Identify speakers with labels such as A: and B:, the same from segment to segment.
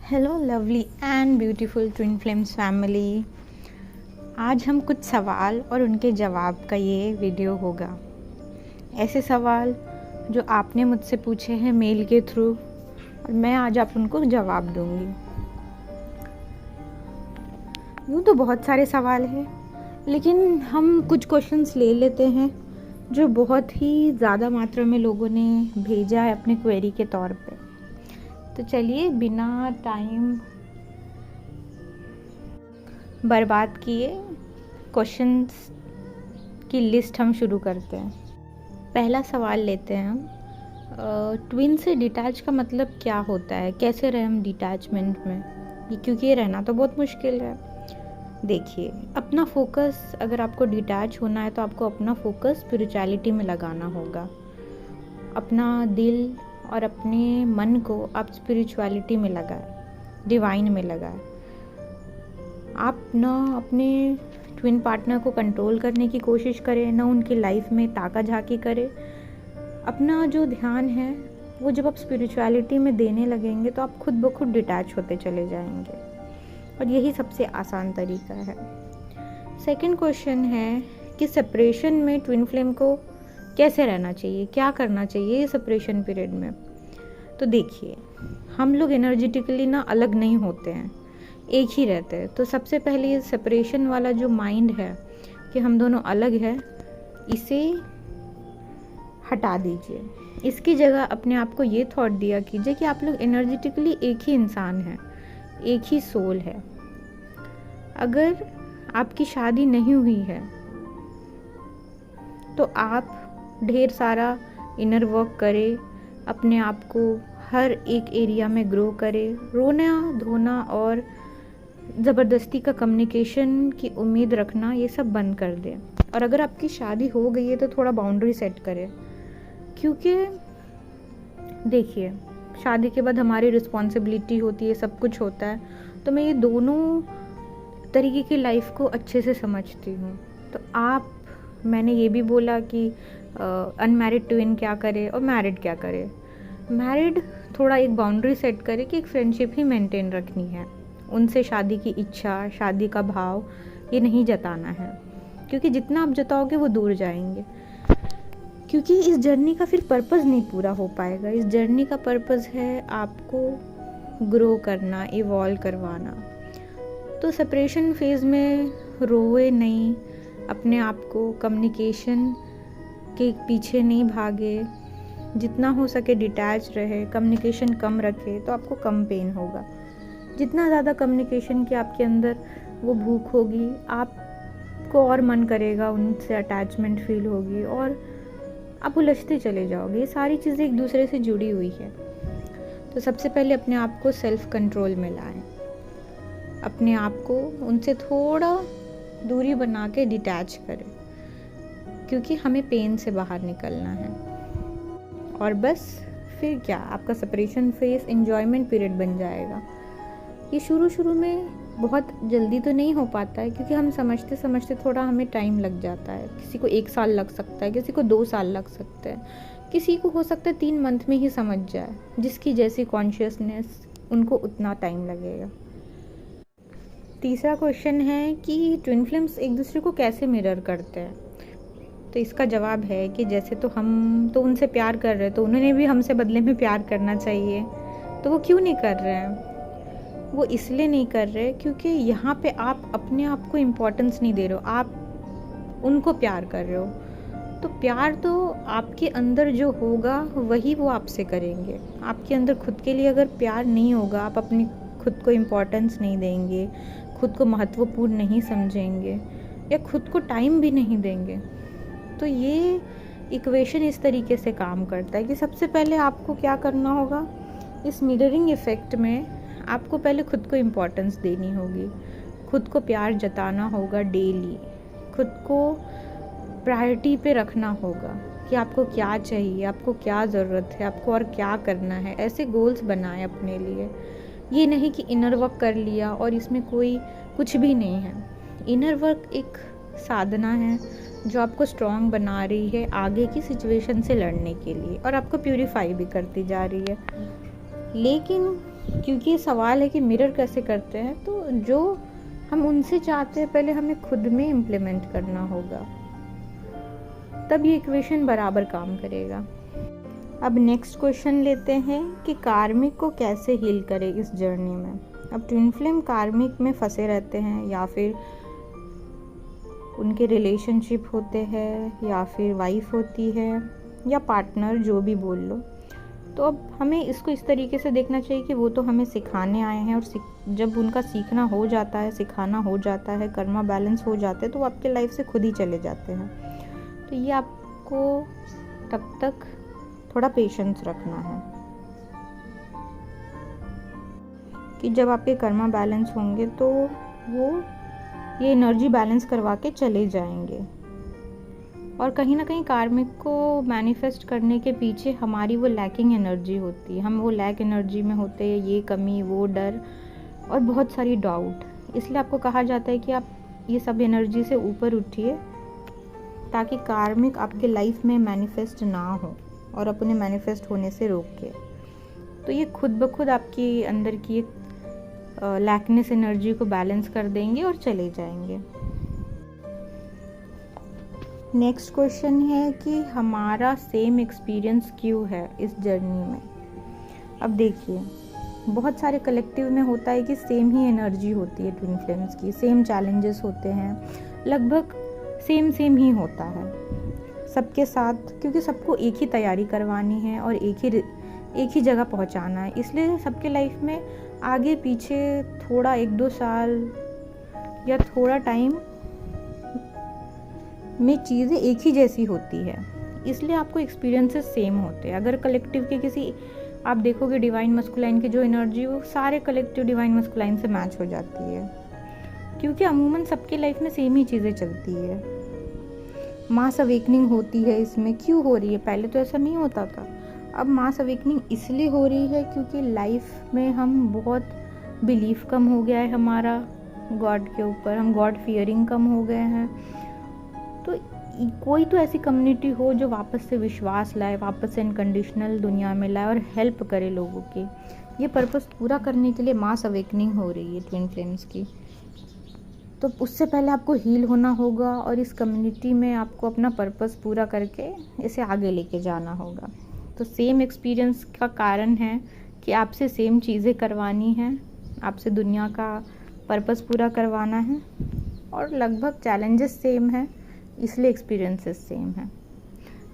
A: Hello lovely and beautiful twin flames family. आज हम कुछ सवाल और उनके जवाब का ये वीडियो होगा। ऐसे सवाल जो आपने मुझसे पूछे हैं मेल के थ्रू और मैं आज आप उनको जवाब दूंगी। यूँ तो बहुत सारे सवाल हैं, लेकिन हम कुछ क्वेश्चंस ले लेते हैं जो बहुत ही ज़्यादा मात्रा में लोगों ने भेजा है अपने क्वेरी के तौर पे। तो चलिए बिना टाइम बर्बाद किए क्वेश्चंस की लिस्ट हम शुरू करते हैं। पहला सवाल लेते हैं हम। ट्विन से डिटैच का मतलब क्या होता है, कैसे रहे हम डिटैचमेंट में, क्योंकि ये रहना तो बहुत मुश्किल है। देखिए, अपना फोकस, अगर आपको डिटैच होना है तो आपको अपना फोकस स्पिरिचुअलिटी में लगाना होगा। अपना दिल और अपने मन को आप स्पिरिचुअलिटी में लगाएं, डिवाइन में लगाएं। आप ना अपने ट्विन पार्टनर को कंट्रोल करने की कोशिश करें, ना उनकी लाइफ में ताका झाकी करें। अपना जो ध्यान है वो जब आप स्पिरिचुअलिटी में देने लगेंगे तो आप खुद ब खुद डिटैच होते चले जाएंगे, और यही सबसे आसान तरीका है। सेकंड क्वेश्चन है कि सेपरेशन में ट्विन फ्लेम को कैसे रहना चाहिए, क्या करना चाहिए सेपरेशन पीरियड में। तो देखिए, हम लोग एनर्जेटिकली ना अलग नहीं होते हैं, एक ही रहते हैं। तो सबसे पहले ये सेपरेशन वाला जो माइंड है कि हम दोनों अलग हैं, इसे हटा दीजिए। इसकी जगह अपने आप को ये थॉट दिया कीजिए कि आप लोग एनर्जेटिकली एक ही इंसान हैं, एक ही सोल है। अगर आपकी शादी नहीं हुई है तो आप ढेर सारा इनर वर्क करें, अपने आप को हर एक एरिया में ग्रो करें। रोना धोना और ज़बरदस्ती का कम्युनिकेशन की उम्मीद रखना, ये सब बंद कर दें। और अगर आपकी शादी हो गई है तो थोड़ा बाउंड्री सेट करें, क्योंकि देखिए, शादी के बाद हमारी रिस्पॉन्सिबिलिटी होती है, सब कुछ होता है। तो मैं ये दोनों तरीके की लाइफ को अच्छे से समझती हूँ। तो मैंने ये भी बोला कि अनमैरिड ट्विन क्या करे और मैरिड क्या करे। मैरिड थोड़ा एक बाउंड्री सेट करे कि एक फ्रेंडशिप ही मेंटेन रखनी है, उनसे शादी की इच्छा, शादी का भाव ये नहीं जताना है, क्योंकि जितना आप जताओगे वो दूर जाएंगे। क्योंकि इस जर्नी का फिर पर्पस नहीं पूरा हो पाएगा। इस जर्नी का पर्पस है आपको ग्रो करना, इवॉल्व करवाना। तो सेपरेशन फेज में रोए नहीं, अपने आप को कम्युनिकेशन के पीछे नहीं भागे, जितना हो सके डिटैच रहे, कम्युनिकेशन कम रखे तो आपको कम पेन होगा। जितना ज़्यादा कम्युनिकेशन की आपके अंदर वो भूख होगी, आपको और मन करेगा, उनसे अटैचमेंट फील होगी और आप उलझते चले जाओगे। ये सारी चीज़ें एक दूसरे से जुड़ी हुई है। तो सबसे पहले अपने आप को सेल्फ कंट्रोल में लाएं, अपने आप को उनसे थोड़ा दूरी बना के डिटैच करें, क्योंकि हमें पेन से बाहर निकलना है। और बस फिर क्या, आपका सेपरेशन फेस एंजॉयमेंट पीरियड बन जाएगा। ये शुरू में बहुत जल्दी तो नहीं हो पाता है, क्योंकि हम समझते समझते थोड़ा हमें टाइम लग जाता है। किसी को 1 साल लग सकता है, किसी को 2 साल लग सकते हैं, किसी को हो सकता है 3 मंथ में ही समझ जाए। जिसकी जैसी कॉन्शियसनेस, उनको उतना टाइम लगेगा। तीसरा क्वेश्चन है कि ट्विन फ्लेम्स एक दूसरे को कैसे मिरर करते हैं। तो इसका जवाब है कि जैसे तो हम तो उनसे प्यार कर रहे हैं, तो उन्होंने भी हमसे बदले में प्यार करना चाहिए। तो वो क्यों नहीं कर रहे हैं? वो इसलिए नहीं कर रहे क्योंकि यहाँ पे आप अपने आप को इम्पोर्टेंस नहीं दे रहे हो, आप उनको प्यार कर रहे हो। तो प्यार तो आपके अंदर जो होगा वही वो आपसे करेंगे। आपके अंदर खुद के लिए अगर प्यार नहीं होगा, आप अपनी खुद को इम्पोर्टेंस नहीं देंगे, खुद को महत्वपूर्ण नहीं समझेंगे या खुद को टाइम भी नहीं देंगे, तो ये इक्वेशन इस तरीके से काम करता है कि सबसे पहले आपको क्या करना होगा, इस मिररिंग इफ़ेक्ट में आपको पहले खुद को इम्पोर्टेंस देनी होगी, खुद को प्यार जताना होगा डेली, खुद को प्रायोरिटी पे रखना होगा कि आपको क्या चाहिए, आपको क्या ज़रूरत है, आपको और क्या करना है। ऐसे गोल्स बनाएं अपने लिए। ये नहीं कि इनर वर्क कर लिया और इसमें कोई कुछ भी नहीं है। इनर वर्क एक साधना है जो आपको स्ट्रॉन्ग बना रही है आगे की सिचुएशन से लड़ने के लिए, और आपको प्यूरिफाई भी करती जा रही है। लेकिन क्योंकि ये सवाल है कि मिरर कैसे करते हैं, तो जो हम उनसे चाहते हैं पहले हमें खुद में इम्प्लीमेंट करना होगा, तब ये इक्वेशन बराबर काम करेगा। अब नेक्स्ट क्वेश्चन लेते हैं कि कार्मिक को कैसे हील करें इस जर्नी में। अब ट्विन फ्लेम कार्मिक में फंसे रहते हैं, या फिर उनके रिलेशनशिप होते हैं, या फिर वाइफ होती है, या पार्टनर, जो भी बोल लो। तो अब हमें इसको इस तरीके से देखना चाहिए कि वो तो हमें सिखाने आए हैं, और जब उनका सीखना हो जाता है, सिखाना हो जाता है, कर्मा बैलेंस हो जाते हैं, तो वो आपके लाइफ से खुद ही चले जाते हैं। तो ये आपको तब तक थोड़ा पेशेंस रखना है कि जब आपके कर्मा बैलेंस होंगे तो वो ये एनर्जी बैलेंस करवा के चले जाएंगे। और कहीं ना कहीं कार्मिक को मैनिफेस्ट करने के पीछे हमारी वो लैकिंग एनर्जी होती है, हम वो लैक एनर्जी में होते हैं, ये कमी, वो डर और बहुत सारी डाउट। इसलिए आपको कहा जाता है कि आप ये सब एनर्जी से ऊपर उठिए, ताकि कार्मिक आपके लाइफ में मैनिफेस्ट ना हो और अपने मैनिफेस्ट होने से रोके। तो ये खुद ब खुद आपकी अंदर की लैकनेस एनर्जी को बैलेंस कर देंगे और चले जाएंगे। नेक्स्ट क्वेश्चन है कि हमारा सेम एक्सपीरियंस क्यों है इस जर्नी में। अब देखिए, बहुत सारे कलेक्टिव में होता है कि सेम ही एनर्जी होती है ट्विन फ्लेम्स की, सेम चैलेंजेस होते हैं, लगभग सेम ही होता है सबके साथ, क्योंकि सबको एक ही तैयारी करवानी है और एक ही जगह पहुंचाना है। इसलिए सबके लाइफ में आगे पीछे थोड़ा 1-2 साल या थोड़ा टाइम में चीज़ें एक ही जैसी होती है, इसलिए आपको एक्सपीरियंसेस सेम होते हैं। अगर कलेक्टिव के किसी, आप देखोगे डिवाइन मस्कुलाइन की जो एनर्जी, वो सारे कलेक्टिव डिवाइन मस्कुलाइन से मैच हो जाती है, क्योंकि अमूमन सबके लाइफ में सेम ही चीज़ें चलती है। मास अवेकनिंग होती है इसमें, क्यों हो रही है? पहले तो ऐसा नहीं होता था। अब मास अवेकनिंग इसलिए हो रही है क्योंकि लाइफ में हम बहुत बिलीफ कम हो गया है हमारा गॉड के ऊपर, हम गॉड फियरिंग कम हो गए हैं। तो कोई तो ऐसी कम्युनिटी हो जो वापस से विश्वास लाए, वापस से अनकंडीशनल दुनिया में लाए और हेल्प करे लोगों की। ये पर्पस पूरा करने के लिए मास अवेकनिंग हो रही है ट्विन फ्लेम्स की। तो उससे पहले आपको हील होना होगा और इस कम्युनिटी में आपको अपना पर्पस पूरा करके इसे आगे लेके जाना होगा। तो सेम एक्सपीरियंस का कारण है कि आपसे सेम चीज़ें करवानी है, आपसे दुनिया का पर्पस पूरा करवाना है, और लगभग चैलेंजेस सेम है, इसलिए एक्सपीरियंसेस सेम है।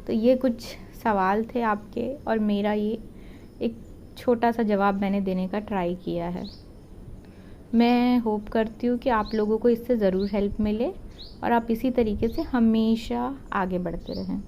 A: तो ये कुछ सवाल थे आपके, और मेरा ये एक छोटा सा जवाब मैंने देने का ट्राई किया है। मैं होप करती हूँ कि आप लोगों को इससे ज़रूर हेल्प मिले और आप इसी तरीके से हमेशा आगे बढ़ते रहें।